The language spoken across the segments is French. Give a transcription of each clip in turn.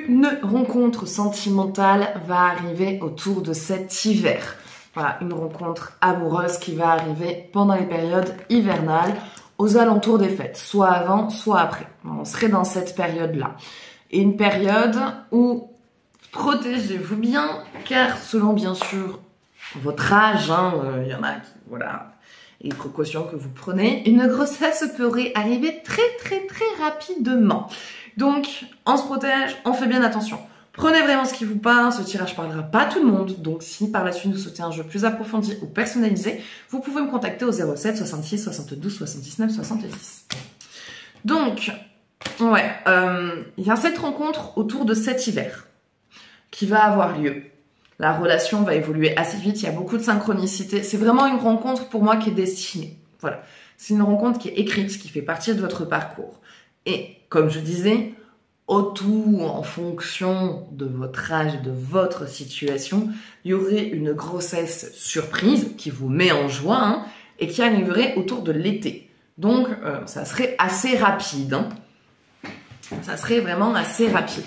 Une rencontre sentimentale va arriver autour de cet hiver. Voilà, une rencontre amoureuse qui va arriver pendant les périodes hivernales, aux alentours des fêtes, soit avant, soit après. On serait dans cette période-là. Et une période où protégez-vous bien, car selon bien sûr votre âge, y en a qui, voilà, les précautions que vous prenez, une grossesse pourrait arriver très rapidement. Donc, on se protège, on fait bien attention. Prenez vraiment ce qui vous parle, ce tirage parlera pas à tout le monde, donc si par la suite vous souhaitez un jeu plus approfondi ou personnalisé, vous pouvez me contacter au 07 66 72 79 70. Donc, ouais, il y a cette rencontre autour de cet hiver qui va avoir lieu. La relation va évoluer assez vite, il y a beaucoup de synchronicité. C'est vraiment une rencontre pour moi qui est destinée. Voilà, c'est une rencontre qui est écrite, qui fait partie de votre parcours. Et comme je disais, tout en fonction de votre âge et de votre situation, il y aurait une grossesse surprise qui vous met en joie et qui arriverait autour de l'été. Donc, ça serait assez rapide. Ça serait vraiment assez rapide.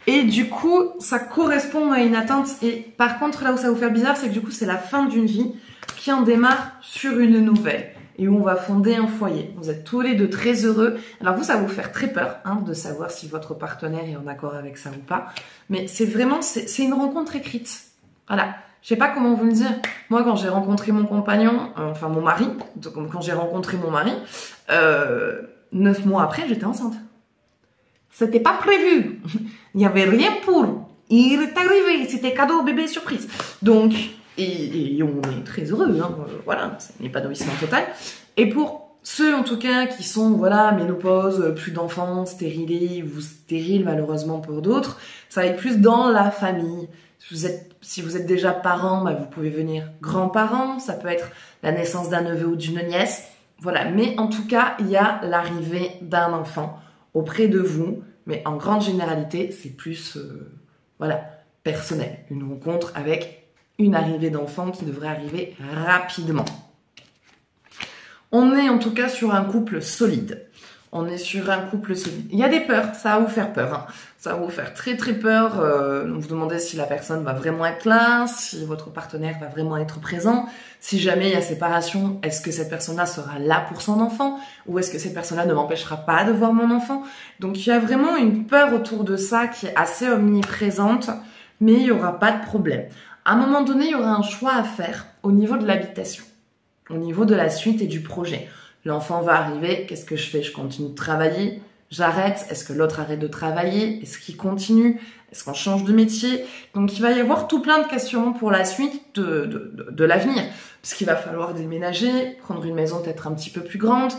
Et du coup, ça correspond à une attente. Et par contre, là où ça va vous faire bizarre, c'est que du coup, c'est la fin d'une vie qui en démarre sur une nouvelle. Et où on va fonder un foyer. Vous êtes tous les deux très heureux. Alors vous, ça va vous faire très peur de savoir si votre partenaire est en accord avec ça ou pas. Mais c'est vraiment, c'est une rencontre écrite. Voilà. Je sais pas comment vous le dire. Moi, quand j'ai rencontré mon compagnon, enfin mon mari, quand j'ai rencontré mon mari, 9 mois après, j'étais enceinte. C'était pas prévu. Il n'y avait rien pour. Il est arrivé. C'était cadeau bébé surprise. Donc, et on est très heureux, voilà, c'est un épanouissement total. Et pour ceux en tout cas qui sont, voilà, ménopause, plus d'enfants, stérilés ou stériles malheureusement pour d'autres, ça va être plus dans la famille. Si vous êtes déjà parent, vous pouvez venir grands-parents, ça peut être la naissance d'un neveu ou d'une nièce, voilà. Mais en tout cas, il y a l'arrivée d'un enfant auprès de vous, mais en grande généralité, c'est plus, voilà, personnel. Une rencontre avec une arrivée d'enfant qui devrait arriver rapidement. On est en tout cas sur un couple solide. On est sur un couple solide. Il y a des peurs, ça va vous faire peur. Ça va vous faire très peur. Vous demandez si la personne va vraiment être là, si votre partenaire va vraiment être présent. Si jamais il y a séparation, est-ce que cette personne-là sera là pour son enfant? Ou est-ce que cette personne-là ne m'empêchera pas de voir mon enfant? Donc il y a vraiment une peur autour de ça qui est assez omniprésente, mais il n'y aura pas de problème. À un moment donné, il y aura un choix à faire au niveau de l'habitation, au niveau de la suite et du projet. L'enfant va arriver, qu'est-ce que je fais? Je continue de travailler? J'arrête? Est-ce que l'autre arrête de travailler? Est-ce qu'il continue? Est-ce qu'on change de métier? Donc il va y avoir tout plein de questions pour la suite de l'avenir. Parce qu'il va falloir déménager, prendre une maison peut-être un petit peu plus grande.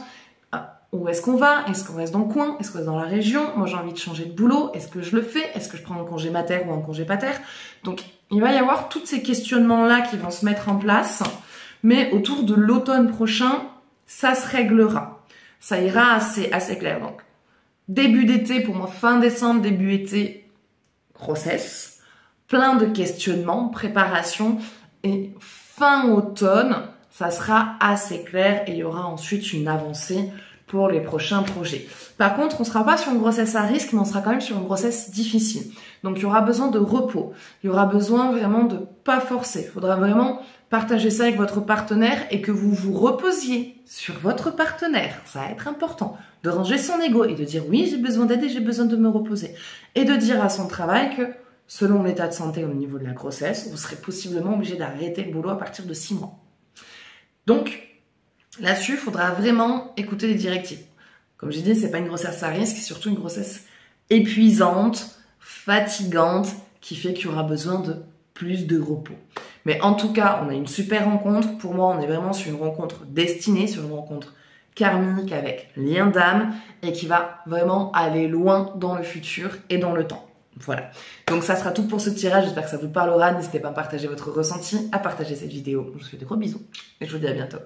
Où est-ce qu'on va? Est-ce qu'on reste dans le coin? Est-ce qu'on reste dans la région? Moi j'ai envie de changer de boulot. Est-ce que je le fais? Est-ce que je prends un congé mater ou un congé pater? Donc il va y avoir tous ces questionnements-là qui vont se mettre en place. Mais autour de l'automne prochain, ça se réglera. Ça ira assez clair. Donc début d'été, pour moi fin décembre, début été, grossesse. Plein de questionnements, préparation. Et fin automne, ça sera assez clair et il y aura ensuite une avancée pour les prochains projets. Par contre, on ne sera pas sur une grossesse à risque, mais on sera quand même sur une grossesse difficile. Donc, il y aura besoin de repos. Il y aura besoin vraiment de pas forcer. Il faudra vraiment partager ça avec votre partenaire et que vous vous reposiez sur votre partenaire. Ça va être important. De ranger son ego et de dire oui, j'ai besoin d'aide et j'ai besoin de me reposer. Et de dire à son travail que, selon l'état de santé au niveau de la grossesse, vous serez possiblement obligé d'arrêter le boulot à partir de 6 mois. Donc, là-dessus, il faudra vraiment écouter les directives. Comme j'ai dit, c'est pas une grossesse à risque, c'est surtout une grossesse épuisante, fatigante, qui fait qu'il y aura besoin de plus de repos. Mais en tout cas, on a une super rencontre. Pour moi, on est vraiment sur une rencontre destinée, sur une rencontre karmique avec lien d'âme et qui va vraiment aller loin dans le futur et dans le temps. Voilà. Donc ça sera tout pour ce tirage. J'espère que ça vous parlera. N'hésitez pas à partager votre ressenti, à partager cette vidéo. Je vous fais de gros bisous et je vous dis à bientôt.